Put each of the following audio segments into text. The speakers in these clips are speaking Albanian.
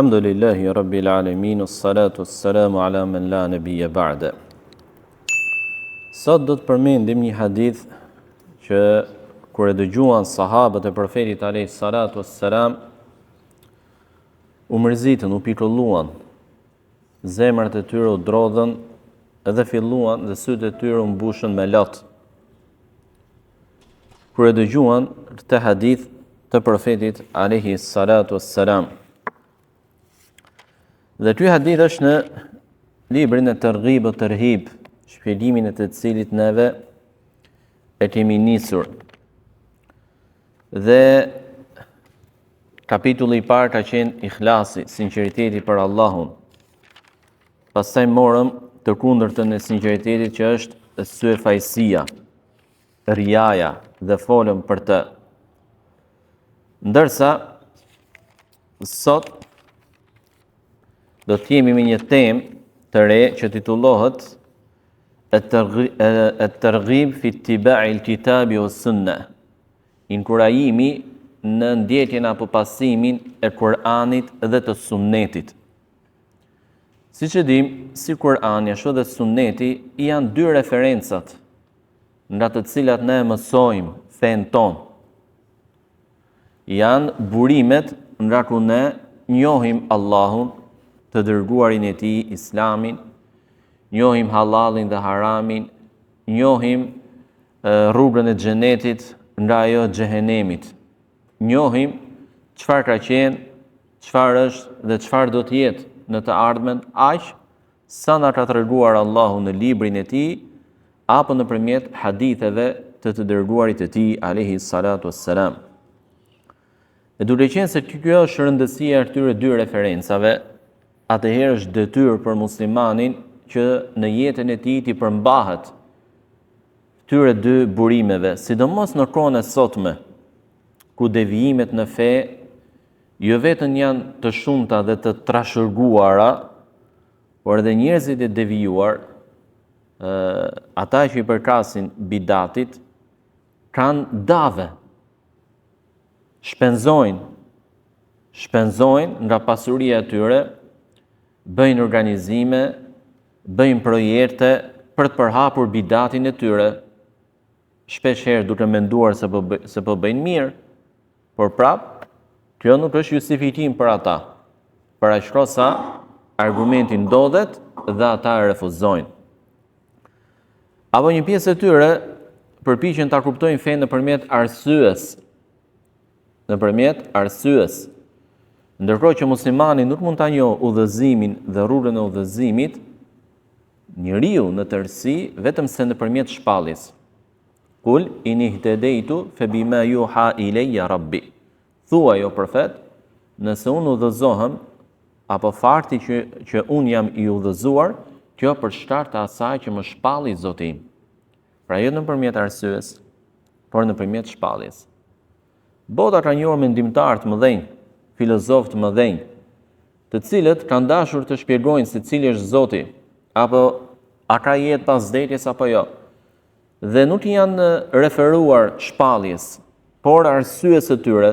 Alhamdulillahi Rabbil Alamin, salatu wassalamu ala man la nabiyya ba'da. Sot do të përmendim një hadith që kur e dëgjuan sahabët e profetit alayhi salatu wassalam u mërzitën, u pikolluan, zemrat e tyre u drodhën edhe filluan dhe sytë e tyre u mbushën me lot. Kur e dëgjuan këtë hadith të profetit alayhi salatu wassalam. Dhe ky hadith është në librin e Targhib o Tarhib, shpjegimin e të cilit neve e kemi nisur. Dhe kapitulli i parë ka qenë ikhlasi, sinqeriteti për Allahun. Pastaj morëm të kundërtën e sinqeritetit që është syefajësia, riaja dhe folëm për të. Ndërsa sot do të jemi me një temë të re që titullohet At-Targhib fi ittiba'i al-kitabi was-sunnah. Inkurajimi në ndjetjen apo pasimin e Kur'anit dhe të Sunnetit. Siç e dim, si Kur'ani ashtu dhe Sunneti janë dy referencat nga të cilat ne mësojmë fen ton. Janë burimet nga ku ne njohim Allahun, të dërguarin e tij, Islamin, njohim halalin dhe haramin, njohim rrugën e xhenetit nga ajo e xhehenemit. Njohim çfarë ka qenë, çfarë është dhe çfarë do të jetë në të ardhmen, aq sa na ka treguar Allahu në librin e tij apo nëpërmjet haditheve të dërguarit të tij alayhi salatu wassalam. E duke qenë se kjo është rëndësia e këtyre dy referencave, atëherë është detyrë për muslimanin që në jetën e tij të përmbahet këtyre dy burimeve, sidomos në kohën e sotme, ku devijimet në fe jo vetëm janë të shumta dhe të trashëguara, por edhe njerëzit e devijuar, ata që i përkasin bidatit, kanë dave, shpenzojnë nga pasuria e tyre, bëjnë organizime, bëjnë projekte për të përhapur bidatin e tyre, shpesh herë duke menduar se po bëjnë mirë, por prap, kjo nuk është justifikim për ata. Për aq sa argumenti ndodhet dhe ata e refuzojnë. Apo një pjesë e tyre përpiqen ta kuptojnë fenë nëpërmjet arsyes. Ndërkohë që muslimani nuk mund ta njohë udhëzimin dhe rrugën e udhëzimit, njeriu në tërësi vetëm se nëpërmjet shpalljes. Kul in ihtadaitu fa bima yuha ilayya rabbi. Thuaj o profet, nëse unë udhëzohem apo fakti që unë jam i udhëzuar, kjo për shkak të asaj që më shpalli Zoti im. Pra jo nëpërmjet arsyes, por nëpërmjet shpalljes. Bota ka njohur mendimtar të mëdhenj, filozofë të mëdhenj, të cilët kanë dashur të shpjegojnë se cili është Zoti, apo a ka jetë pas vdekjes apo jo. Dhe nuk janë referuar shpalljes, por arsyes së tyre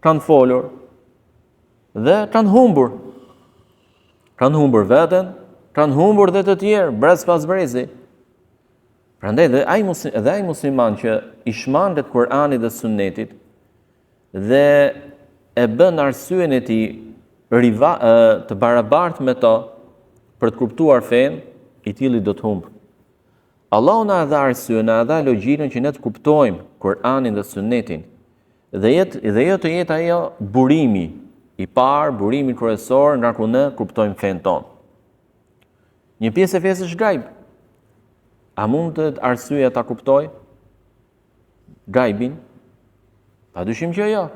kanë folur dhe kanë humbur. Kanë humbur veten, kanë humbur dhe të tjerë, brez pas brezi. Prandaj dhe ai musliman që i shmandet Kur'anit dhe Sunnetit dhe e bën arsyen e tij të barabartë me to për të kuptuar fen, i tillë do të humbë. Allahu na dha arsyen, na dha logjikën që ne të kuptojmë Kur'anin dhe Sunnetin. Dhe jo të jetë ajo burimi i parë, burimi kryesor nga ku ne kuptojmë fen ton. Një pjesë e fesë është gajb. A mund të arsyeja ta kuptoj gajbin? Padyshim që jo.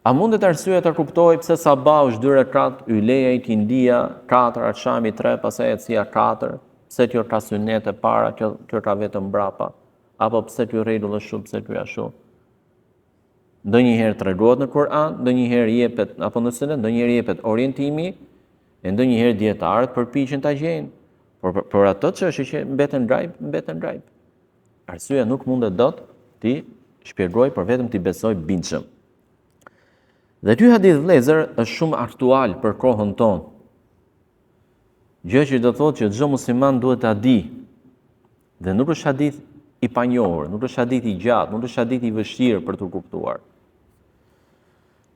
A mundet arsyeja ta kuptoj pse sabah është 2 rekat, yleja i kindia 4, akşami 3, pastaj etsia 4, pse kjo ka sunet e para, kjo ka vetëm mbrapa, apo pse kjo rregull është shumë, pse kjo ashtu. Ndonjëherë tregohet në Kur'an, ndonjëherë jepet apo në Sunet, ndonjëherë jepet orientimi, e ndonjëherë dietarët përpiqen ta gjejnë. Por ato çështje që mbeten gajb. Arsyeja nuk mundet dot ti shpjegoj, por vetëm ti besoj bindshëm. Dhe ky hadith vëllezër është shumë aktual për kohën tonë. Gjë që do thotë që çdo musliman duhet ta di. Dhe nuk është hadith i panjohur, nuk është hadith i gjatë, nuk është hadith i vështirë për të kuptuar.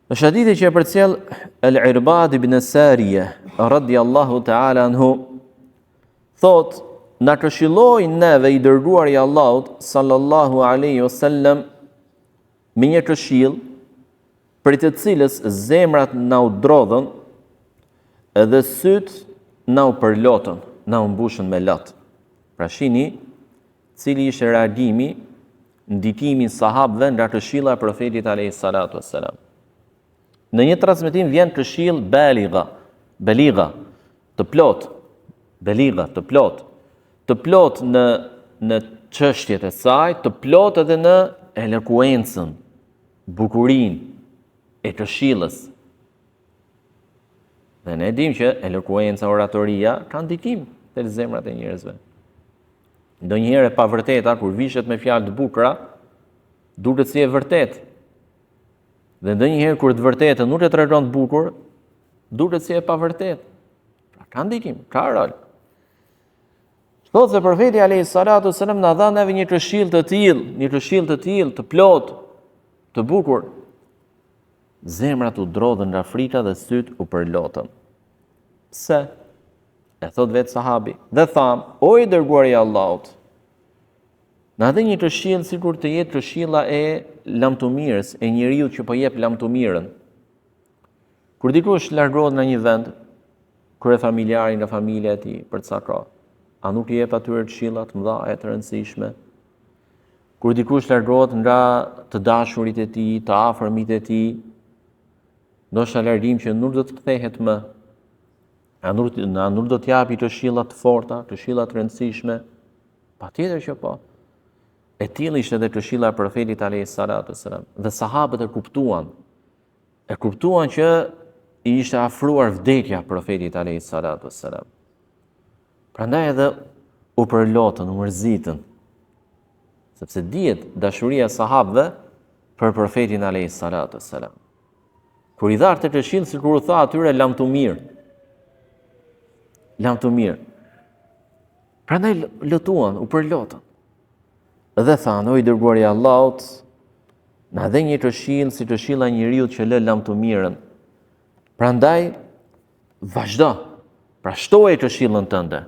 Është hadithi që e përcjell Al-Irbad ibn Sariya radhiyallahu ta'ala anhu, thotë, na këshilloi neve i dërguari i Allahut sallallahu alaihi wasallam me një këshill për të cilës zemrat na u drodhën edhe syt na u përlotën, na u mbushën me lot. Pra shihni cili ishte reagimi, ndikimi i sahabëve nga këshilla e profetit alayhi salatu wassalam. Në një transmetim vjen këshill beligha, të plot në çështjet e saj, të plot edhe në elokuencën, bukurinë e këshillës. Dhe ne dim që elokuenca, oratoria ka ndikim te zemrat e njerëzve. Ndonjëherë e pavërteta kur vishet me fjalë të bukura, duket si e vërtet. Dhe ndonjëherë kur të vërtetën nuk e tregon të bukur, duket si e pavërtet. Pra ka ndikim, ka rol. Thotë se profeti alayhi salatu wasallam na dha neve një këshill të tillë, të plot, të bukur. Zemrat u drodhën nga frika dhe syt u përlotën. Pse? E thot vetë sahabi. Dhe tham, o i dërguari i Allahut, na dhe një këshill sikur të jetë këshilla e lamtumirës, e njeriu që po jep lamtumirën. Kur dikush largohet nga një vend, kur e familjari nga familja e tij për ca kohë, a nuk i jep atyre këshilla të mëdha e të rëndësishme? Kur dikush largohet nga të dashurit e tij, të afërmit e tij, ndoshta largim që nuk do të kthehet më, a nuk do t'japi këshilla të forta, këshilla të rëndësishme? Patjetër që po. E tillë ishte edhe këshilla e profetit alayhi salatu wasalam. Dhe sahabët e kuptuan që i ishte afruar vdekja profetit alayhi salatu wasalam. Prandaj edhe u përlotën, u mërzitën, sepse dihet dashuria e sahabëve për profetin alayhi salatu wasalam. Kur i dha atë këshill, sikur u tha atyre lam të mirë. Prandaj lutuan, u përlotën. Dhe thanë, o i dërguari i Allahut, na dhe një këshill si këshilla e njeriu që lë lam të mirën. Prandaj vazhdo, pra shtoje këshillën tënde.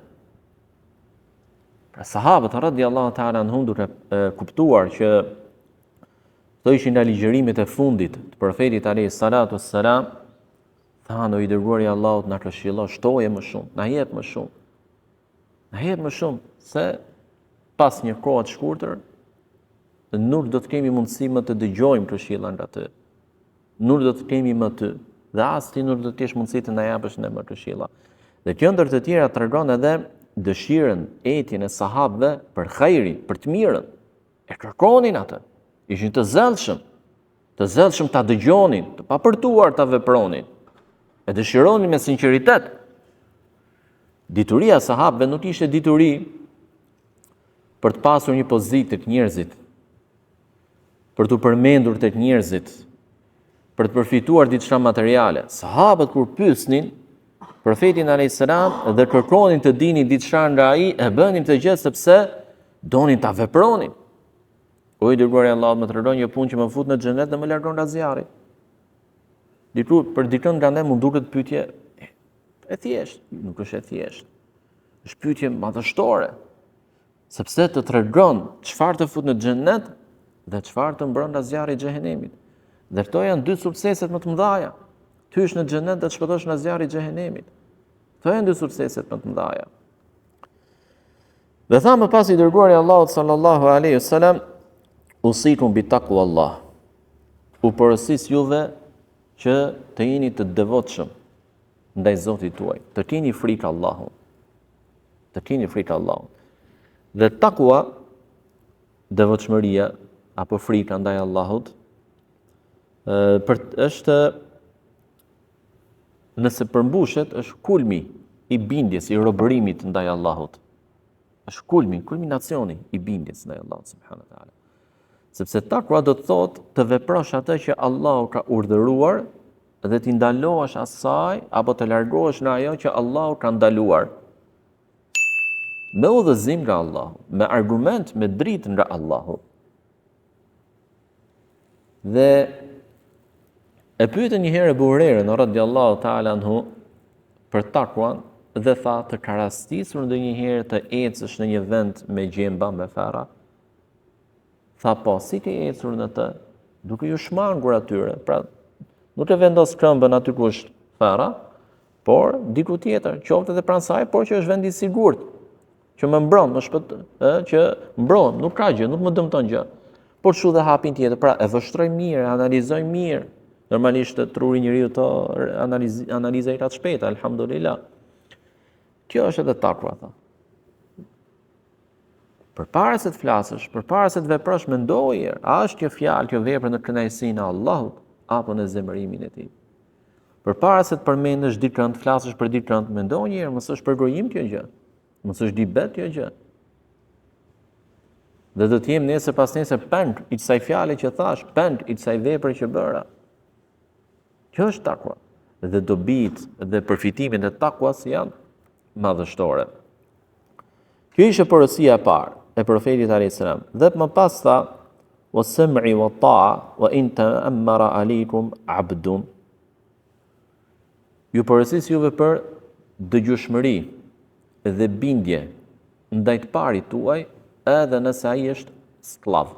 Pra sahabët radhiyallahu ta'ala anhum duke kuptuar që këto ishin nga ligjërimet e fundit të profetit alayhi salatu wassalam, thanë, o i dërguari i Allahut, na këshillo, shtoje më shumë, na jep më shumë, se pas një kohë të shkurtër nuk do të kemi mundësi më të dëgjojmë këshilla nga ty. Nuk do të kemi më ty, dhe as ti nuk do të kesh mundësi të na japësh ne më këshilla. Dhe kjo ndër të tjera tregon edhe dëshirën, etjen e sahabëve për khajrin, për të mirën. E kërkonin atë. Ishin të zellshëm ta dëgjonin, të papërtuar ta vepronin. E dëshironin me sinqeritet. Dituria e sahabëve nuk ishte dituri për të pasur një pozitë tek njerëzit, për të përmendur tek njerëzit, për të përfituar diçka materiale. Sahabët kur pyesnin profetin alayhis salam dhe kërkonin të dinin diçka nga ai, e bënin këtë gjë sepse donin ta vepronin. O i dërguari i Allahut, më tregon një punë që më fut në xhenet dhe më largon nga zjarri. Për dikën nga ne mund duket pyetje e thjeshtë, nuk është e thjeshtë. Është pyetje madhështore, sepse të tregon çfarë të fut në xhenet dhe çfarë të mbron nga zjarri i xhehenemit. Dhe këto janë dy sukseset më të mëdha. Ty hysh në xhenet dhe të shpëtosh nga zjarri i xhehenemit. Këto janë dy sukseset më të mëdha. Dhe tha më pas i dërguari i Allahut sallallahu alaihi wasallam, usikum bi taqwa Allah. U porosis juve që të jeni të devotshëm ndaj Zotit tuaj, të keni frikë Allahut. Dhe takua, devotshmëria apo frika ndaj Allahut, është nëse përmbushet, është kulmi i bindjes, i robërimit ndaj Allahut. Është kulminacioni i bindjes ndaj Allahut subhanahu wa taala. Sepse takua do të thotë të veprosh atë që Allahu ka urdhëruar dhe t'i ndalohesh asaj apo të largohesh nga ajo që Allahu ka ndaluar. Me udhëzim nga Allahu, me argument, me dritë nga Allahu. Dhe e pyetën një herë Ebu Hurajrën radhiyallahu ta'ala anhu për takwan dhe tha të ka rastisur ndonjëherë të ecësh në një vend me gjemba, me fera? Tha po, si ke ecur në të? Duke ju shmangur atyre. Pra, nuk e vendos këmbën aty ku është fera, por diku tjetër, qoftë edhe pranë saj, por që është vend i sigurt, që më mbron, që mbron, nuk ka gjë, nuk më dëmton gjë. Por shu dhe hapin tjetër, pra e vështroj mirë, analizoj mirë. Normalisht truri njeriu to analiza i rat shpejta, alhamdulillah. Kjo është edhe takwa, tha. Përpara se të flasësh, përpara se të veprosh, mendoje, a është kjo fjalë, kjo vepër në kënaqësinë e Allahut apo në zemërimin e tij. Përpara se të përmendesh dikën, të flasësh për dikën, mendoje një herë, mos është përgojim kjo gjë. Mos është dibet kjo gjë. Dhe do të jem nesër pas nesër pend i kësaj fjale që thash, pend i kësaj vepre që bëra. Kjo është takwa. Dhe dobit dhe përfitimin e takwas janë madhështore. Kjo ishte porosia e parë e profetit alayhis salam. Dhe më pas tha: "Wa sam'i wa ta'a wa in ta'ammara alaykum 'abdun." Ju porosis juve për dëgjueshmëri dhe bindje ndaj të parit tuaj, edhe nëse ai është skllav.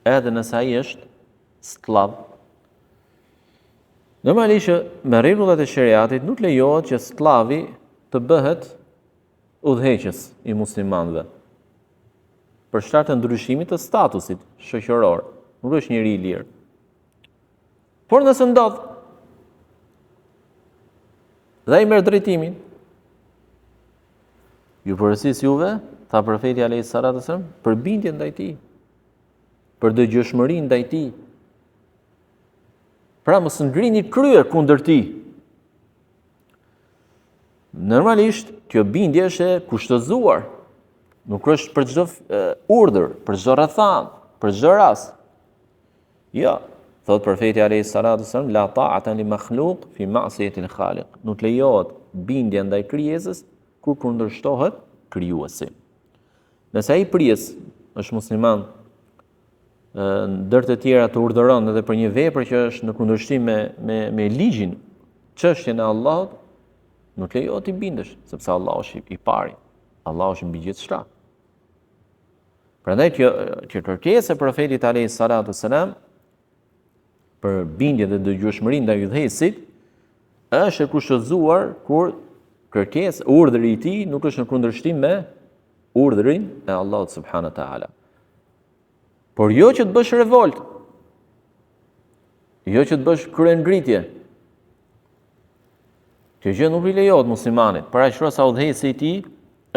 Edhe nëse ai është skllav. Normalisht me rregullat e shariatit nuk lejohet që skllavi të bëhet udhëheqës i muslimanëve. Për shkak të ndryshimit të statusit shoqëror, nuk është njeri i lirë. Por nëse ndodh dhe ai merr drejtimin, ju porosis juve, tha profeti alayhis salam, për bindje ndaj tij, për dëgjueshmëri ndaj tij. Pra mos ngrini krye kundër tij. Normalisht kjo bindje është e kushtëzuar. Nuk është për çdo urdhër, për çdo rretham, për çdo rast. Jo, thot profeti alayhis salam, la ta'ata li makhluq fi ma'siyati al-khaliq. Nuk lejohet bindje ndaj krijesës kur kundërshtohet krijuesi. Nëse ai krijes është musliman, ndër të tjera të urdhëron edhe për një vepër që është në kundërshtim me ligjin, çështjen e Allahut, nuk lejohet të bindesh, sepse Allahu është i pari, Allahu është mbi gjithçka. Prandaj që kërkesa e profetit alayhis salam për bindje dhe dëgjueshmëri ndaj udhëheqësit është e kushtëzuar kur kërkesë, urdhri i tij nuk është në kundërshtim me urdhrin e Allahut subhanahu wa taala. Por jo që të bësh revolt, jo që të bësh kryengritje. Kjo gjë nuk i lejohet muslimanit. Paraqëro sa udhëheqësi i tij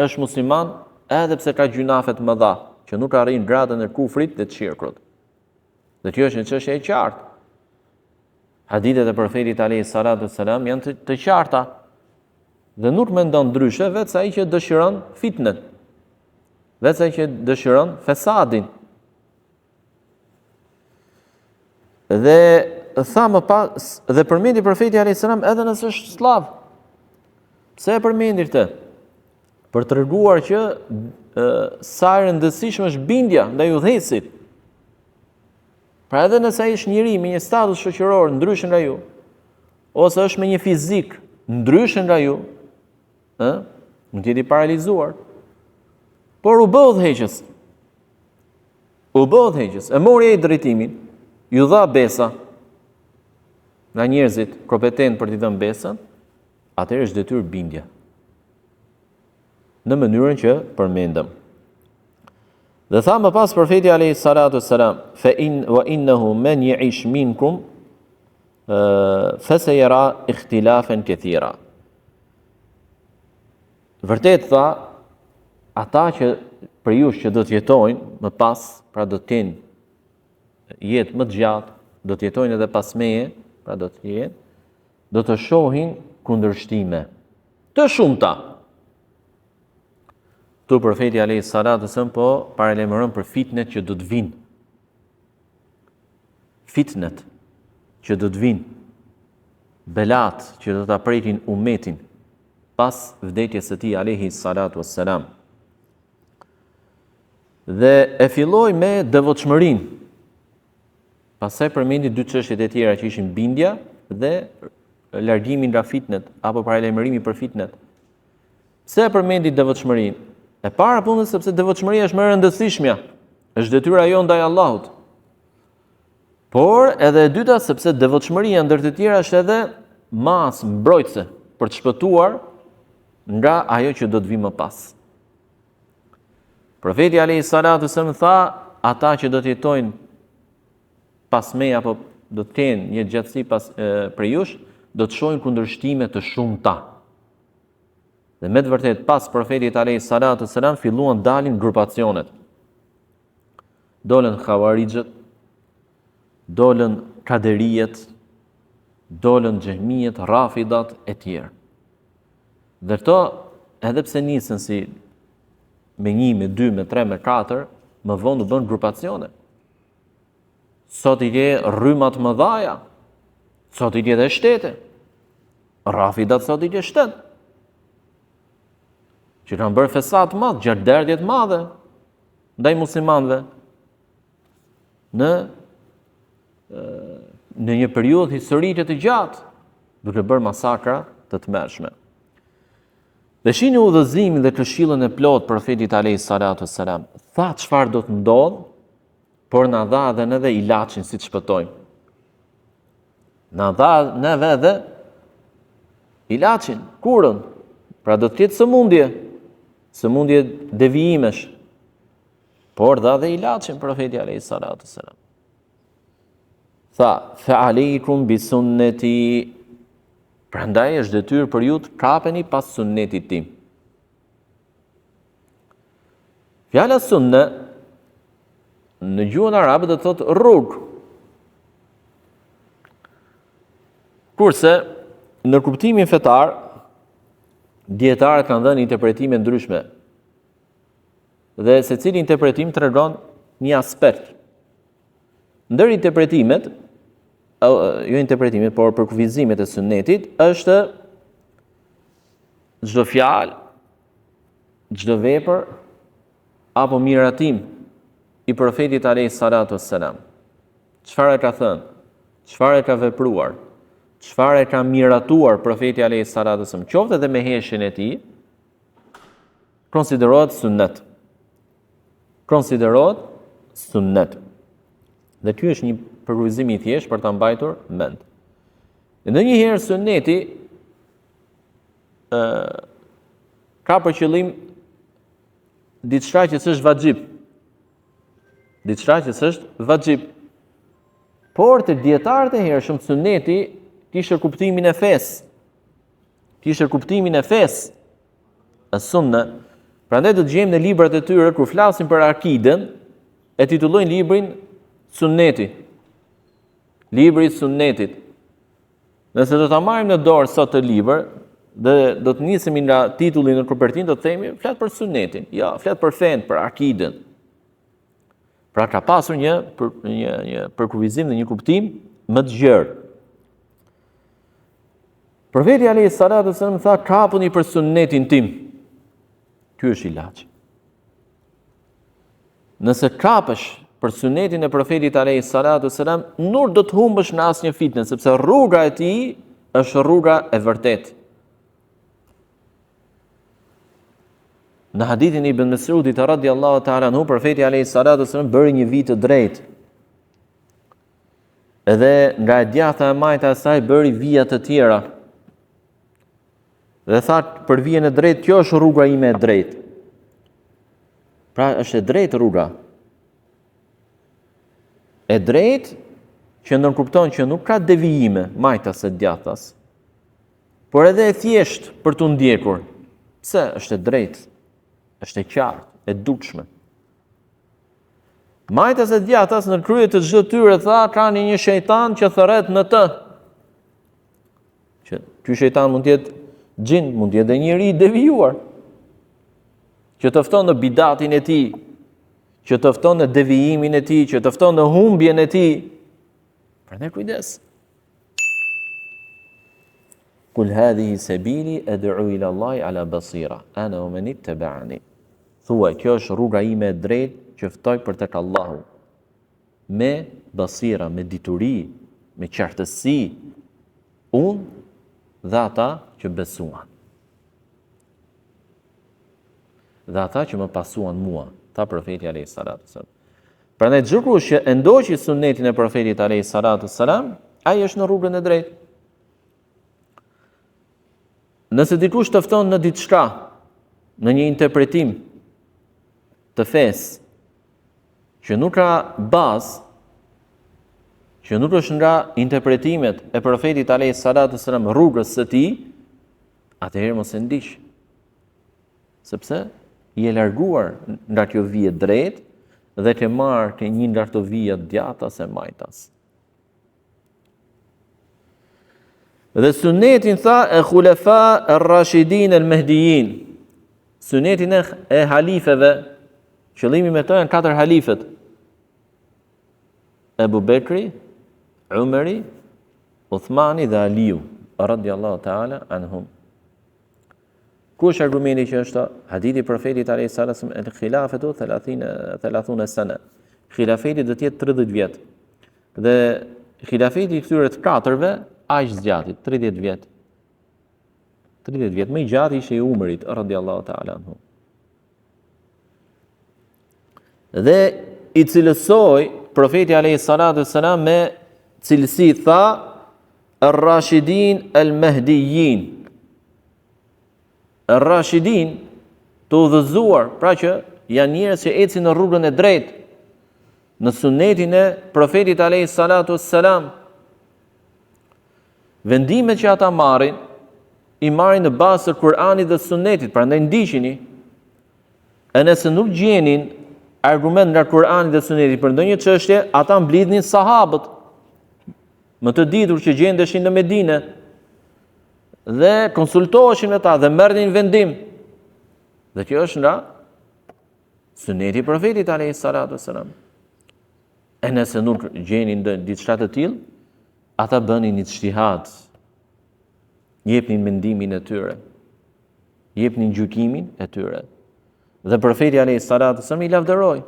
është musliman edhe pse ka gjunafe të mëdha, që nuk arrin gradën e kufrit dhe të shirkut. Dhe kjo është një çështje e qartë. Hadithet e profetit alayhis salam janë të qarta. Dhe nuk mendon ndryshe vetë ai që dëshiron fitnen, vetë ai që dëshiron fesadin. Dhe tha më pas, dhe përmendi profeti alayhis salam edhe nëse është skllav. Pse e përmendi këtë? Për treguar që sa e rëndësishme është bindja ndaj udhëheqësit. Pra edhe nëse ai është njeri me një status shoqëror ndryshe nga ju, ose është me një fizik ndryshe nga ju, nuk jeti paralizuar, por u bë udhëheqës. U bë udhëheqës, e mori ai drejtimin, ju dha besa nga njerëzit kompetent për t'i dhënë besën, atëherë është detyrë bindja. Në mënyrën që përmendëm. Dhe tha më pas profeti alayhis salam, wa innahu man ya'ish minkum fa sayara ikhtilafan kathira. Vërtet tha, ata që për ju që do të jetojnë më pas, pra do të kenë jetë më të gjatë, do të jetojnë edhe pas meje, pra do të shohin kundërshtime të shumta. Tu profeti alayhis salam po paralajmëron për fitnet që do të vinë. Fitnet. që do të vinë, belat që do të apretin umetin pas vdekjes së tij alayhi salatu wassalam. Dhe e filloi me devotshmërinë. Pastaj përmendi dy çështjet e tjera që ishin bindja dhe largimi nga fitnet apo paralajmërimi për fitnet. Pse e përmendi devotshmërinë? E para punë sepse devotshmëria është më e rëndësishmja, është detyra jonë ndaj Allahut. Por edhe e dyta sepse devotshmëria ndër të tjera është edhe mas mbrojtëse për të shpëtuar nga ajo që do të vijë më pas. Profeti alayhi salatu wasallam tha, ata që do të jetojnë pas meja apo do të kenë një gjatësi për jush, do të shohin kundërshtime të shumta. Dhe me të vërtet pas profetit alayhi salatu wasallam filluan dalin grupacionet. Dolën Khawarijët, dolën Kaderijet, dolën Xehmijet, Rafidat e tjerë. Dhe këto, edhe pse nisën si me 1, me 2, me 3, me 4, më vonë u bën grupacione. Sot i ke rrymat më dhaja, sot i ke dhe shtete. Rafidat sot i ke shtet. Që kanë bërë fesat madhë, gjarderdjet madhe, ndaj muslimanëve, në një periudhë historike të gjatë, duke bërë masakra të tmerrshme. Dhe shihni udhëzimin dhe këshillën e plot profetit alayhi salatu wassalam. Tha çfarë do të ndodh, por na dha edhe neve ilaçin si të shpëtojmë. Na dha neve edhe ilaçin, kurën. Pra do të jetë sëmundje devijimesh. Por dha dhe ilaçin profeti alayhi salatu wassalam. Tha, fa aleikum bi sunneti. Prandaj është detyrë për ju të kapeni pas sunnetit tim. Fjala sunne në gjuhën arabe do të thotë rrugë. Kurse në kuptimin fetar, dietarët kanë dhënë interpretime ndryshme. Dhe secili interpretim tregon një aspekt. Ndër interpretimet, jo interpretimet, por për kufizimet e sunnetit, është çdo fjalë, çdo vepër apo miratim i profetit alayhi salatu wassalam. Çfarë ka thënë? Çfarë ka vepruar? Çfarë ka miratuar profeti alayhi salatu wassalam? Qoftë edhe me heshin e tij, konsiderohet sunnet. Konsiderohet sunnet. Dhe ky është një përkufizim i thjeshtë për ta mbajtur mend. Ndonjëherë sunneti ka për qëllim diçka që është vajib. Diçka që është vajib. Por të dietarët e hershëm sunneti kishte kuptimin e fesë. Kishte kuptimin e fesë. As-sunna. Prandaj do të gjejmë në librat e tyre kur flasin për akiden, e titullojnë librin Sunneti. Libri i sunnetit. Nëse do ta marrim në dorë sot të libër, dhe do të nisemi nga titulli në kopertinë, do të themi flet për sunnetin. Jo, flet për fen, për akiden. Pra ka pasur një përkufizim dhe një kuptim më të gjerë. Profeti alayhi salatu wasallam tha, kapuni për sunnetin tim. Ky është ilaçi. Nëse kapësh për sunetin e profetit alayhi salatu wasalam, nuk do të humbësh në asnjë fitnë, sepse rruga e tij është rruga e vërtetë. Në hadithin e Ibn Mesudit radhiyallahu ta'ala anhu, profeti alayhi salatu wasalam bëri një vit të drejtë. Edhe nga e djatha e majta e saj bëri vija të tjera. Dhe tha për vijën e drejtë, kjo është rruga ime e drejtë. Pra është e drejtë rruga. E drejt që nënkupton që nuk ka devijime majtas e djathtas, por edhe e thjesht për të ndjekur. Pse është e drejt, është e qartë, e dukshme. Majtas e djathtas në krye të çdo tyre tha kanë një shejtan që thërret në të. Që ky shejtan mund të jetë xhin, mund të jetë edhe njeri i devijuar, që të fton në bidatin e tij, që të fton në devijimin e tij, që të fton në humbjen e tij. Prandaj kujdes. Kul hadhihi sabili ad'u ila Allahi ala basira ana wa man ittaba'ani. Thuaj, kjo është rruga ime e drejtë që ftoj për tek Allahu. Me basira, me dituri, me qartësi, unë dhe ata që besuan. Dhe ata që më pasuan mua, tha profeti alayhi salatu wasallam. Prandaj çdo kush që e ndoqi sunetin e profetit alayhi salatu wasallam, ai është në rrugën e drejtë. Nëse dikush të fton në diçka, në një interpretim të fesë, që nuk ka bazë, që nuk është nga interpretimet e profetit alayhi salatu wasallam rrugës së tij, atëherë mos e ndiq. Sepse i e larguar nga kjo vije drejt dhe ke marrë ke një nga këto vija djathtas e majtas. Dhe sunetin tha e khulafa ar-rashidin al-mahdiyyin. Sunetin e halifeve, qëllimi me to janë 4 halifet. Ebu Bekri, Umeri, Uthmani dhe Aliu, radiallahu ta'ala anhum. Ku është argumenti që është hadithi profetit alayhi salatu wasallam el-khilafatu 30 sana. Khilafeti do të jetë 30 vjet. Dhe khilafeti i këtyre të 4-ve aq zgjati, 30 vjet. 30 vjet më i gjatë ishte i Umerit radiallahu ta'ala anhu. Dhe i cilësoi profeti alayhi salatu wasallam me cilësi tha ar-rashidin al-mahdiyyin. Rashidin të udhëzuar, pra që janë njerëz që ecin në rrugën e drejtë, në sunetin e profetit alayhi salatu wassalam. Vendimet që ata marrin, i marrin në bazë të Kur'anit dhe sunetit, prandaj ndiqini. E nëse nuk gjenin argument nga Kur'ani dhe Suneti për ndonjë çështje, ata mblidhnin sahabët, më të ditur që gjendeshin në Medinë, dhe konsultoheshin me ta dhe merrnin vendim. Dhe kjo është nga Suneti i profetit alayhi salatu wasalam. E nëse nuk gjenin diçka të tillë, ata bënin ijtihad, jepnin mendimin e tyre, jepnin gjykimin e tyre. Dhe profeti alayhi salatu wasallam i lavdëroi.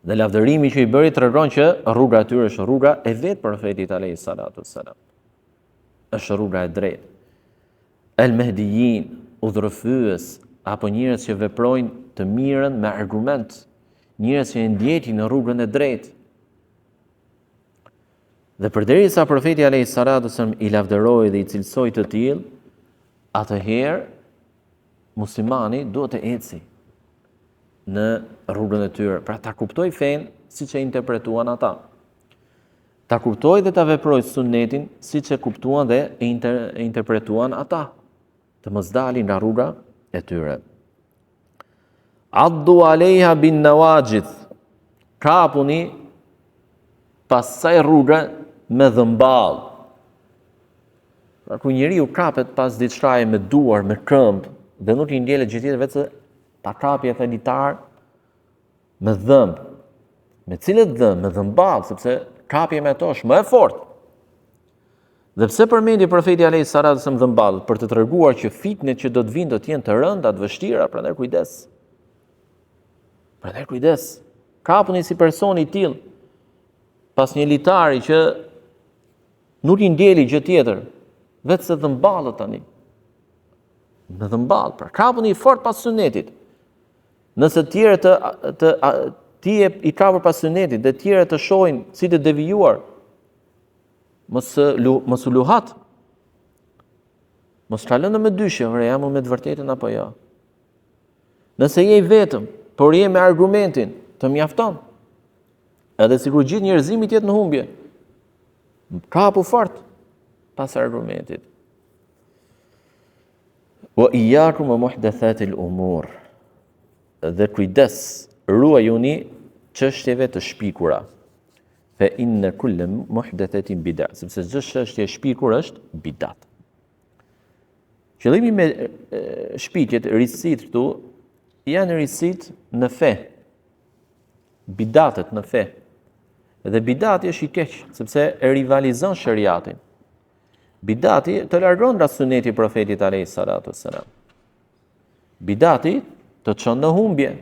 Dhe lavdërimi që i bëri tregon që rruga e tyre është rruga e vet profetit alayhi salatu wasallam. Është rruga e drejtë. El-Mehdiyin, udhërfyes, apo njerëz që veprojnë të mirën me argument, njerëz që e ndjekin në rrugën e drejtë. Dhe përderisa profeti alayhi salatu wasallam i lavdëroi dhe i cilësoi të tillë, atëherë muslimani duhet të eci në rrugën e tyre, pra ta kuptoj fen siç e interpretuan ata. Ta kuptoj dhe ta veproj sunetin siç e kuptuan dhe e interpretuan ata, të mos dalin nga rruga e tyre. Addu alejha bin nawajid, kapuni pas saj rruga me dhëmball. Pra ku njeriu kapet pas diçkaje me duar, me këmbë, dhe nuk i ndjelet gjë tjetër vetë ta kapi e ditar me dhëmb. Me cilët dhëmb? Me dhëmball, sepse kapje me ato është më e fortë. Dhe pse përmendi profeti alayhi salatu wasallam dhëmball? Për të treguar që fitnet që do të vinë do të jenë të rënda, të vështira, prandaj kujdes. Prandaj kujdes. Kapuni si personi i tillë pas një litari që nuk i ndjeli gjë tjetër, vetë se dhëmballët tani. Me dhëmball, pra kapuni i fortë pas sunetit. Nëse të tjerë ti i kapur pas sunetit dhe të tjerë të shohin si të devijuar, mos u luhat. Mos ka lënë me dyshje, jam me të vërtetën apo jo. Nëse je i vetëm, por je me argumentin, të mjafton. Edhe sikur gjithë njerëzimi të jetë në humbje. Kapu fort pas argumentit. Wa iyyakum wa muhdathatil umur. Dhe kujdes, ruajuni çështjeve të shpikura. Fa inna kulla muhdathatin bid'a, sepse çdo çështje e shpikur është bidat. Qëllimi me shpikjet, rritësit këtu, janë rritësit në fe. Bidatet në fe. Dhe bidati është i keq, sepse e rivalizon shariatin. Bidati të largon nga suneti i profetit alayhi salatu wassalam. Bidati të çon në humbje.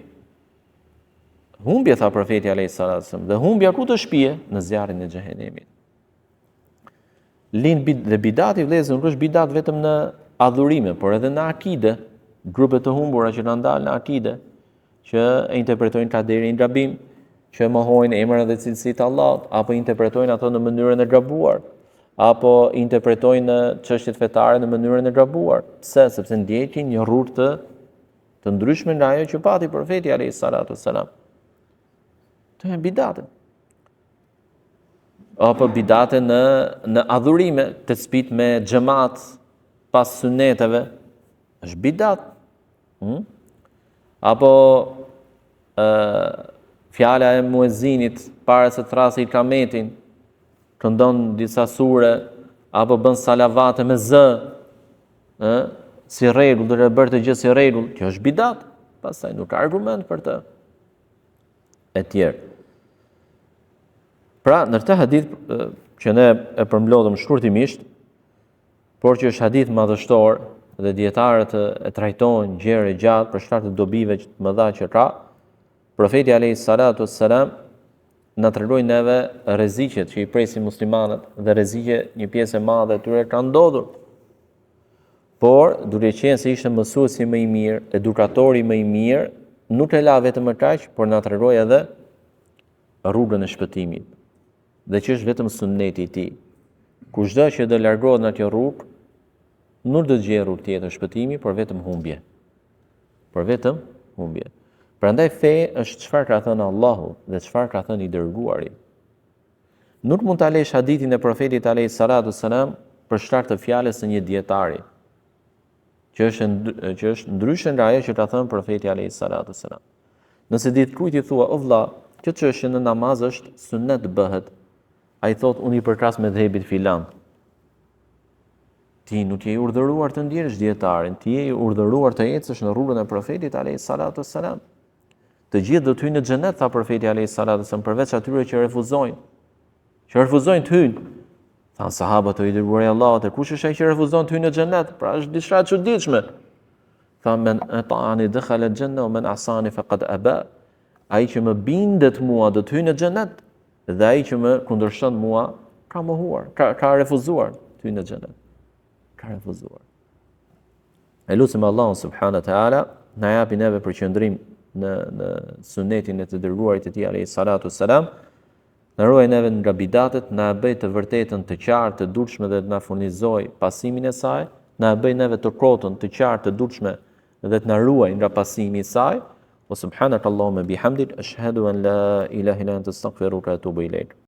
Humbje, tha profeti alayhi salatu wassalam, dhe humbja ku të shpije? Në zjarrin e xhehenemit. Dhe bidati, vëllezër, nuk është bidat vetëm në adhurime, por edhe në akide, grupe të humbura që na ndalën në akide, që e interpretojnë kaderin gabim, që mohojnë emrat dhe cilësitë të Allahut, apo interpretojnë ato në mënyrën e gabuar, apo interpretojnë çështjet fetare në mënyrën e gabuar. Pse? Sepse ndjekin një rrugë të ndryshme nga ajo që pati profeti alayhi salatu wassalam. Të janë bidate. Apo bidate në adhurime, të spit me xhamat pas suneteve, është bidat. Apo fjala e muezinit para se të thrasë ikametin, këndon disa sure, apo bën salavate me zë, si rregull, duhet të bërë të gjë si rregull, kjo është bidat. Pastaj nuk ka argument për të. E tjerë. Pra, në këtë hadith që ne e përmbledhëm shkurtimisht, por që është hadith madhështor dhe dietarët e trajtojnë gjëra gjatë për shkak të dobive të mëdha që ka, profeti alayhi salatu wassalam na tregoi neve rreziqet që i presin muslimanët dhe rreziqe një pjesë e madhe e tyre kanë ndodhur. Por, duke qenë se ishte mësuesi më i mirë, edukatori më i mirë, nuk e la vetëm më kaq, por na tregoi edhe rrugën e shpëtimit. Dhe që është vetëm sunneti i tij. Kushdo që do largohet nga kjo rrugë, nuk do të gjejë rrugë tjetër shpëtimi, por vetëm humbje. Por vetëm humbje. Prandaj fe është çfarë ka thënë Allahu dhe çfarë ka thënë i dërguari. Nuk mund ta lesh hadithin e profetit alayhi salatu wassalam për shkak të fjalës së një dietari, që është ndryshe nga ajo që ka thënë profeti alayhi salatu wassalam. Nëse dikujt i thua, o vëlla, kjo çështje në namaz është sunnet bëhet, ai thot unë i përkas medhebit filan. Ti nuk je i urdhëruar të ndjerësh dietarin, ti je i urdhëruar të ecësh në rrugën e profetit alayhi salatu wassalam. Të gjithë do të hyjnë në xhenet, tha profeti alayhi salatu wassalam, përveç atyre që refuzojnë. Që refuzojnë të hyjnë. Than sahabët e i dërguari i Allahut, kush është ai që refuzon të hyjë në xhenet? Pra është diçka e çuditshme. Than men ata'ani dakhala al-janna wa man asani faqad aba. Ai që më bindet mua do të hyjë në xhenet, dhe ai që më kundërshton mua ka mohuar, ka refuzuar të hyjë në xhenet. Ka refuzuar. E lutem Allahun subhanahu wa taala na japi neve përqendrim në sunetin e të dërguarit të tij alayhi salatu wassalam, na ruaj neve nga bidatet, na bëj të vërtetën të qartë, të dukshme dhe të na furnizoj pasimin e saj, na bëj neve të kotën, të qartë, të dukshme dhe të na ruaj nga pasimi i saj. Wa subhanakallahumma bihamdik ashhadu an la ilaha illa anta astaghfiruka wa atubu ilaik.